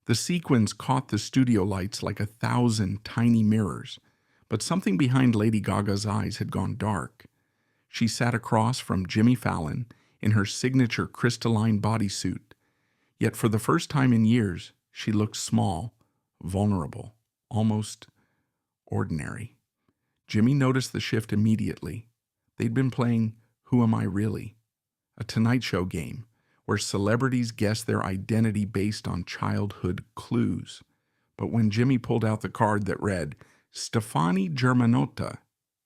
The sequins caught the studio lights like 1,000 tiny mirrors, but something behind Lady Gaga's eyes had gone dark. She sat across from Jimmy Fallon in her signature crystalline bodysuit, yet for the first time in years, she looked small, vulnerable, almost ordinary. Jimmy noticed the shift immediately. They'd been playing Who Am I Really?, a Tonight Show game where celebrities guess their identity based on childhood clues. But when Jimmy pulled out the card that read, Stefani Germanotta,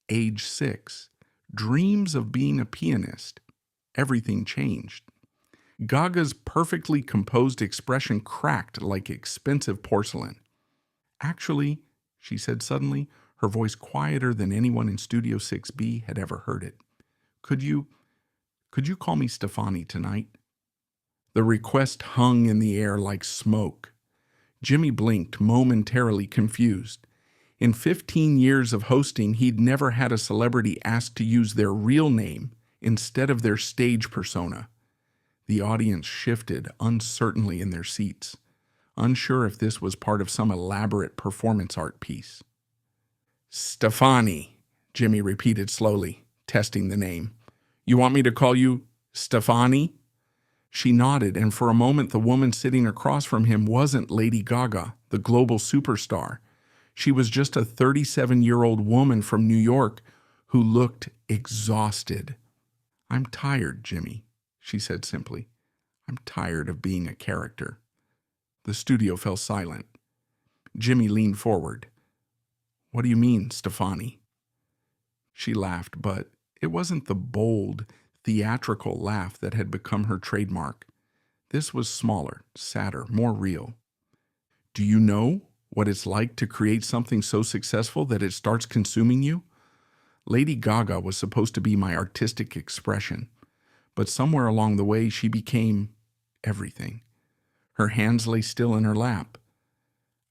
age 6, dreams of being a pianist, everything changed. Gaga's perfectly composed expression cracked like expensive porcelain. Actually, she said suddenly, her voice quieter than anyone in Studio 6B had ever heard it. Could you call me Stefani tonight? The request hung in the air like smoke. Jimmy blinked, momentarily confused. In 15 years of hosting, he'd never had a celebrity ask to use their real name instead of their stage persona. The audience shifted uncertainly in their seats, unsure if this was part of some elaborate performance art piece. Stefani, Jimmy repeated slowly, testing the name. You want me to call you Stefani? She nodded, and for a moment the woman sitting across from him wasn't Lady Gaga, the global superstar. She was just a 37-year-old woman from New York who looked exhausted. I'm tired, Jimmy, she said simply. I'm tired of being a character. The studio fell silent. Jimmy leaned forward. What do you mean, Stefani? She laughed, but it wasn't the bold, theatrical laugh that had become her trademark. This was smaller, sadder, more real. Do you know what it's like to create something so successful that it starts consuming you? Lady Gaga was supposed to be my artistic expression, but somewhere along the way she became everything. Her hands lay still in her lap.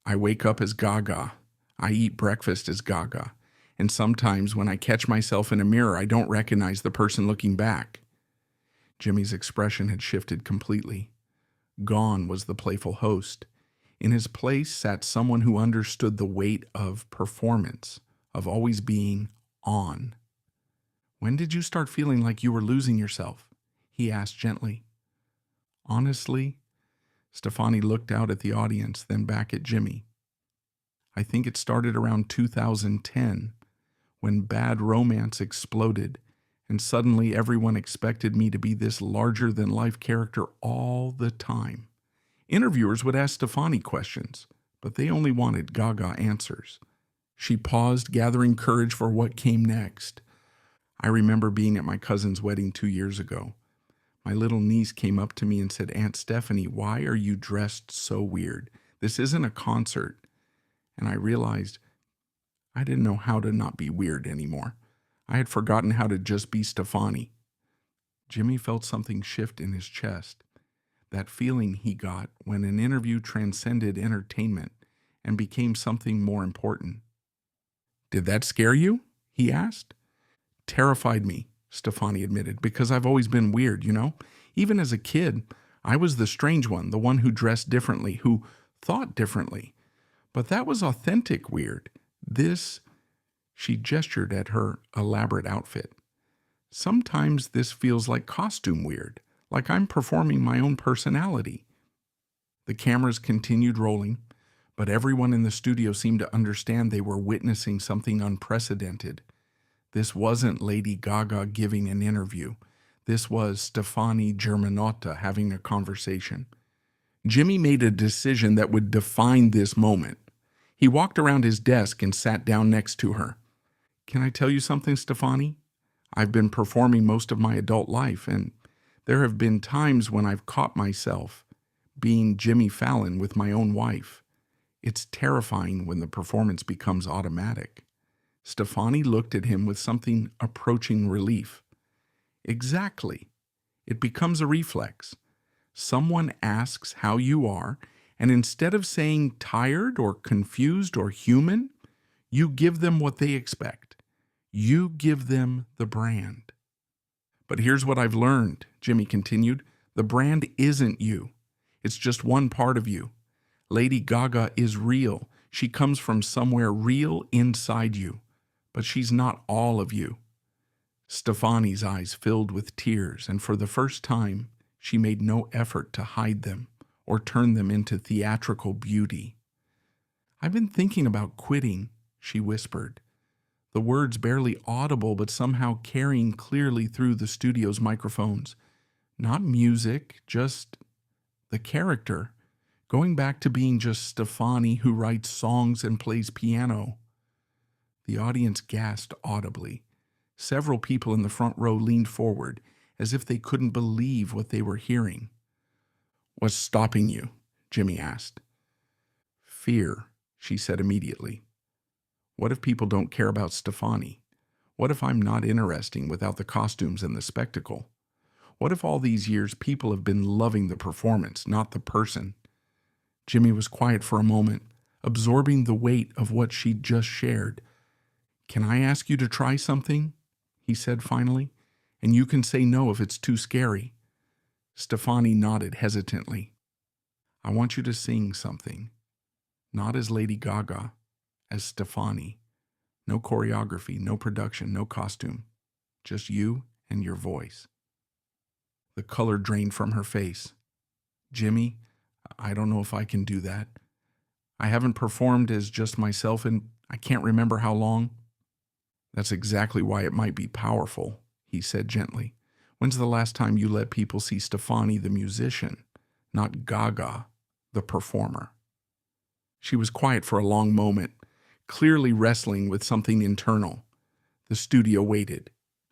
I wake up as Gaga. I eat breakfast as Gaga. And sometimes when I catch myself in a mirror, I don't recognize the person looking back. Jimmy's expression had shifted completely. Gone was the playful host. In his place sat someone who understood the weight of performance, of always being on. When did you start feeling like you were losing yourself? He asked gently. Honestly, Stefani looked out at the audience, then back at Jimmy. I think it started around 2010, when Bad Romance exploded, and suddenly everyone expected me to be this larger-than-life character all the time. Interviewers would ask Stefani questions, but they only wanted Gaga answers. She paused, gathering courage for what came next. I remember being at my cousin's wedding 2 years ago. My little niece came up to me and said, Aunt Stephanie, why are you dressed so weird? This isn't a concert. And I realized I didn't know how to not be weird anymore. I had forgotten how to just be Stefani. Jimmy felt something shift in his chest. That feeling he got when an interview transcended entertainment and became something more important. Did that scare you? He asked. Terrified me, Stefani admitted, because I've always been weird, you know? Even as a kid, I was the strange one, the one who dressed differently, who thought differently. But that was authentic weird. She gestured at her elaborate outfit. Sometimes this feels like costume weird, like I'm performing my own personality. The cameras continued rolling, but everyone in the studio seemed to understand they were witnessing something unprecedented. This wasn't Lady Gaga giving an interview. This was Stefani Germanotta having a conversation. Jimmy made a decision that would define this moment. He walked around his desk and sat down next to her. Can I tell you something, Stefani? I've been performing most of my adult life, and there have been times when I've caught myself being Jimmy Fallon with my own wife. It's terrifying when the performance becomes automatic. Stefani looked at him with something approaching relief. Exactly. It becomes a reflex. Someone asks how you are, and instead of saying tired or confused or human, you give them what they expect. You give them the brand. But here's what I've learned, Jimmy continued. The brand isn't you. It's just one part of you. Lady Gaga is real. She comes from somewhere real inside you. But she's not all of you. Stefani's eyes filled with tears, and for the first time, she made no effort to hide them or turn them into theatrical beauty. "I've been thinking about quitting," she whispered, the words barely audible but somehow carrying clearly through the studio's microphones. Not music, just the character, going back to being just Stefani who writes songs and plays piano. The audience gasped audibly. Several people in the front row leaned forward, as if they couldn't believe what they were hearing. "What's stopping you?" Jimmy asked. "Fear," she said immediately. "What if people don't care about Stefani? What if I'm not interesting without the costumes and the spectacle? What if all these years people have been loving the performance, not the person?" Jimmy was quiet for a moment, absorbing the weight of what she'd just shared. "Can I ask you to try something?" he said finally. "And you can say no if it's too scary." Stefani nodded hesitantly. "I want you to sing something. Not as Lady Gaga, as Stefani. No choreography, no production, no costume. Just you and your voice." The color drained from her face. "Jimmy, I don't know if I can do that. I haven't performed as just myself in I can't remember how long." "That's exactly why it might be powerful," he said gently. "When's the last time you let people see Stefani the musician, not Gaga the performer?" She was quiet for a long moment, clearly wrestling with something internal. The studio waited.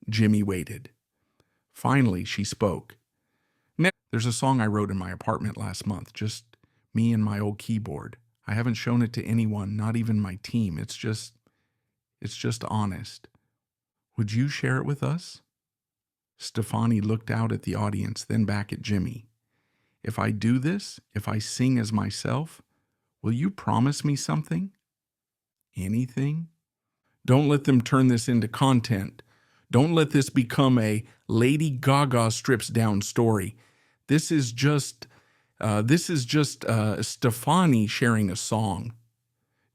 Jimmy waited. Finally, she spoke. "There's a song I wrote in my apartment last month, just me and my old keyboard. I haven't shown it to anyone, not even my team. It's just honest. Would you share it with us?" Stefani looked out at the audience, then back at Jimmy. "If I do this, if I sing as myself, will you promise me something? Anything? Don't let them turn this into content. Don't let this become a Lady Gaga strips down story. This is just Stefani sharing a song."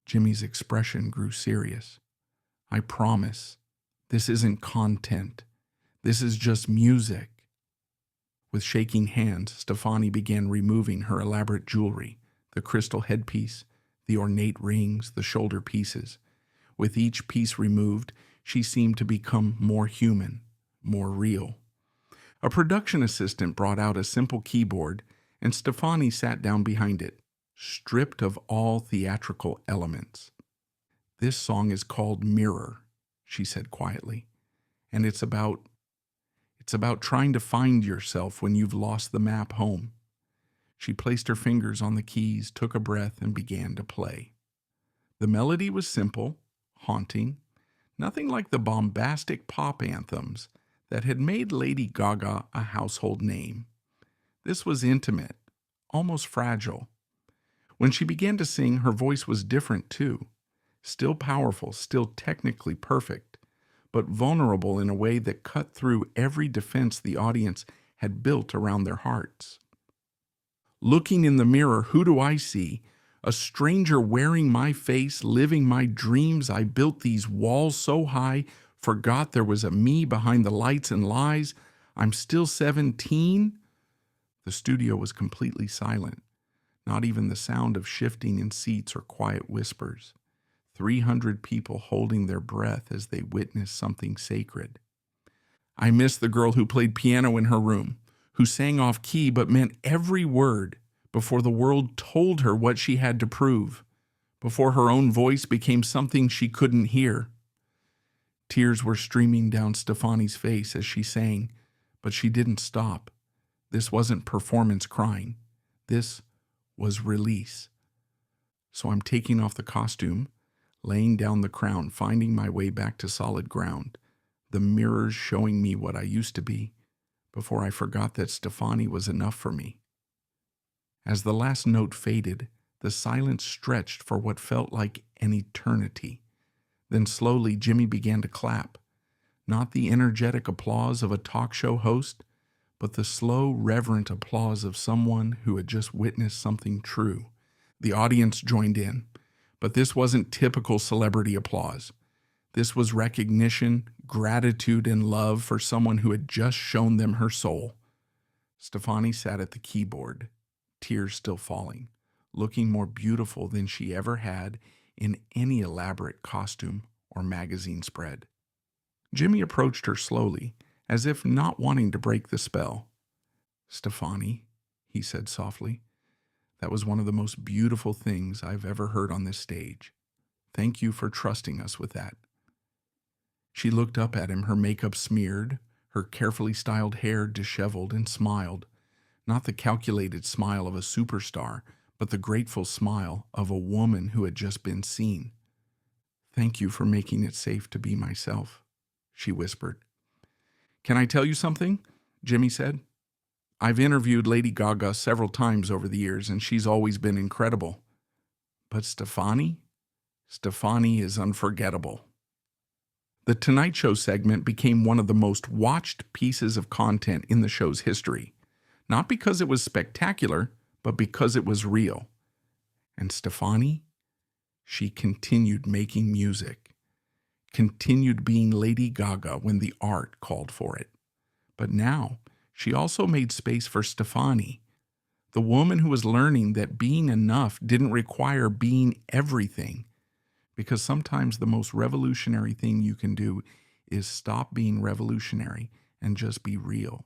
Jimmy's expression grew serious. "I promise. This isn't content. This is just music." With shaking hands, Stefani began removing her elaborate jewelry, the crystal headpiece, the ornate rings, the shoulder pieces. With each piece removed, she seemed to become more human, more real. A production assistant brought out a simple keyboard, and Stefani sat down behind it, stripped of all theatrical elements. "This song is called Mirror," she said quietly, "and it's about trying to find yourself when you've lost the map home." She placed her fingers on the keys, took a breath, and began to play. The melody was simple, haunting, nothing like the bombastic pop anthems that had made Lady Gaga a household name. This was intimate, almost fragile. When she began to sing, her voice was different too. Still powerful, still technically perfect, but vulnerable in a way that cut through every defense the audience had built around their hearts. "Looking in the mirror, who do I see? A stranger wearing my face, living my dreams. I built these walls so high, forgot there was a me behind the lights and lies. I'm still 17. The studio was completely silent, not even the sound of shifting in seats or quiet whispers. 300 people holding their breath as they witnessed something sacred. I miss the girl who played piano in her room, who sang off key but meant every word before the world told her what she had to prove, before her own voice became something she couldn't hear. Tears were streaming down Stefani's face as she sang, but she didn't stop. This wasn't performance crying. This was release. So I'm taking off the costume, laying down the crown, finding my way back to solid ground, the mirrors showing me what I used to be, before I forgot that Stefani was enough for me. As the last note faded, the silence stretched for what felt like an eternity. Then slowly Jimmy began to clap, not the energetic applause of a talk show host, but the slow, reverent applause of someone who had just witnessed something true. The audience joined in, but this wasn't typical celebrity applause. This was recognition, gratitude, and love for someone who had just shown them her soul. Stefani sat at the keyboard, tears still falling, looking more beautiful than she ever had in any elaborate costume or magazine spread. Jimmy approached her slowly, as if not wanting to break the spell. "Stefani," he said softly, "that was one of the most beautiful things I've ever heard on this stage. Thank you for trusting us with that." She looked up at him, her makeup smeared, her carefully styled hair disheveled, and smiled, not the calculated smile of a superstar, but the grateful smile of a woman who had just been seen. "Thank you for making it safe to be myself," she whispered. "Can I tell you something?" Jimmy said. "I've interviewed Lady Gaga several times over the years, and she's always been incredible. But Stefani is unforgettable." The Tonight Show segment became one of the most watched pieces of content in the show's history, not because it was spectacular, but because it was real. And Stefani, she continued making music, continued being Lady Gaga when the art called for it. But now, she also made space for Stefani, the woman who was learning that being enough didn't require being everything. Because sometimes the most revolutionary thing you can do is stop being revolutionary and just be real.